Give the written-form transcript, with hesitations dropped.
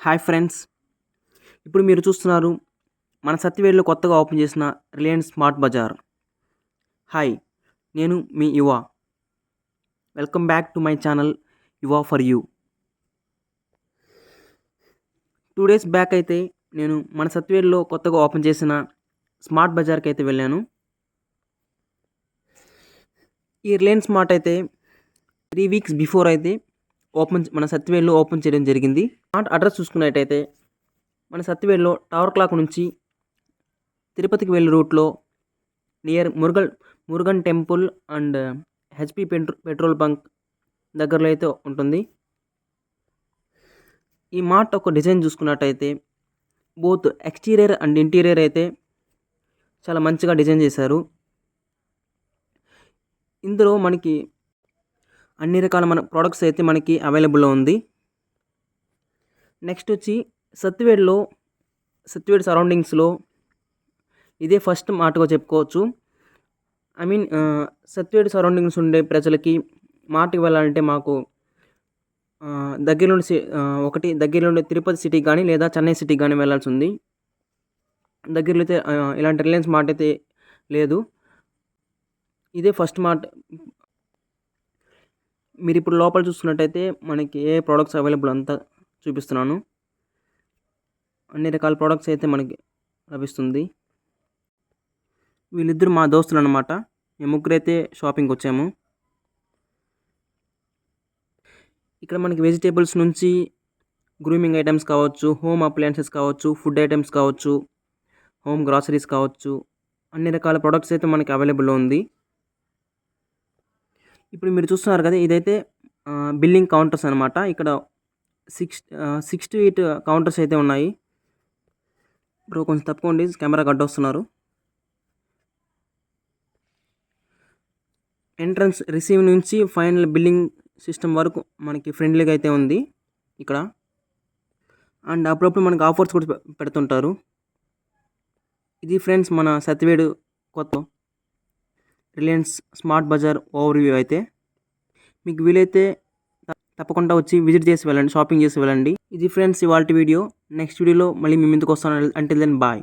Hi friends, ఇప్పుడు మీరు చూస్తున్నారు మన సత్యవేడులో కొత్తగా ఓపెన్ చేసిన రిలయన్స్ స్మార్ట్ బజార్. హాయ్, నేను మీ యువ. Welcome back to my channel యువ ఫర్ యూ. 2 days బ్యాక్ అయితే నేను మన సత్యవేడులో కొత్తగా ఓపెన్ చేసిన స్మార్ట్ బజార్కి అయితే వెళ్ళాను. ఈ రిలయన్స్ స్మార్ట్ అయితే 3 weeks బిఫోర్ అయితే మన సత్యవేడులో ఓపెన్ చేయడం జరిగింది. స్మార్ట్ అడ్రస్ చూసుకున్నట్టయితే మన సత్యవేడులో టవర్ క్లాక్ నుంచి తిరుపతికి వెళ్ళే రూట్లో near Murugan temple and HP petrol bunk దగ్గరలో అయితే ఉంటుంది. ఈ మార్ట్ ఒక డిజైన్ చూసుకున్నట్టయితే బోత్ ఎక్స్టీరియర్ అండ్ ఇంటీరియర్ అయితే చాలా మంచిగా డిజైన్ చేశారు. ఇందులో మనకి అన్ని రకాల మన ప్రోడక్ట్స్ అయితే మనకి అవైలబుల్లో ఉంది. నెక్స్ట్ వచ్చి సత్యవేడు సరౌండింగ్స్లో ఇదే ఫస్ట్ మార్ట్గా చెప్పుకోవచ్చు. సత్యవేడు సరౌండింగ్స్ ఉండే ప్రజలకి మార్ట్కి వెళ్ళాలంటే మాకు దగ్గరలో ఉండే తిరుపతి సిటీకి కానీ లేదా చెన్నై సిటీకి కానీ వెళ్ళాల్సి ఉంది. దగ్గరలో అయితే ఇలాంటి రిలయన్స్ మార్ట్ అయితే లేదు. ఇదే ఫస్ట్ మార్ట్. మీరు ఇప్పుడు లోపల చూసుకున్నట్టయితే మనకి ఏ ప్రోడక్ట్స్ అవైలబుల్ అంతా చూపిస్తున్నాను. అన్ని రకాల ప్రోడక్ట్స్ అయితే మనకి లభిస్తుంది. వీళ్ళిద్దరు మా దోస్తులు అన్నమాట. మేము ముగ్గురైతే షాపింగ్కి వచ్చాము. ఇక్కడ మనకి వెజిటేబుల్స్ నుంచి గ్రూమింగ్ ఐటమ్స్ కావచ్చు, హోమ్ అప్లయన్సెస్ కావచ్చు, ఫుడ్ ఐటమ్స్ కావచ్చు, హోమ్ గ్రాసరీస్ కావచ్చు, అన్ని రకాల ప్రోడక్ట్స్ అయితే మనకి అవైలబుల్లో ఉంది. ఇప్పుడు మీరు చూస్తున్నారు కదా, ఇదైతే బిల్లింగ్ కౌంటర్స్ అనమాట. ఇక్కడ 6 to 8 కౌంటర్స్ అయితే ఉన్నాయి. బ్రో కొంచెం తప్పుకోండి, కెమెరా గడ్డొస్తున్నారు. ఎంట్రన్స్ రిసీవ్ నుంచి ఫైనల్ బిల్లింగ్ సిస్టమ్ వరకు మనకి ఫ్రెండ్లీగా అయితే ఉంది ఇక్కడ. అండ్ అప్పుడప్పుడు మనకి ఆఫర్స్ కూడా పెడుతుంటారు. ఇది ఫ్రెండ్స్ మన సత్యవేడు కొత్త రిలయన్స్ స్మార్ట్ బజార్ ఓవర్వ్యూ అయితే. మీకు వీలైతే తప్పకుండా వచ్చి విజిట్ చేసి వెళ్ళండి, షాపింగ్ చేసి వెళ్ళండి. ఇది ఫ్రెండ్స్ ఇవాల్టి వీడియో. నెక్స్ట్ వీడియోలో మళ్ళీ మీ ముందుకు వస్తాను. Until then bye.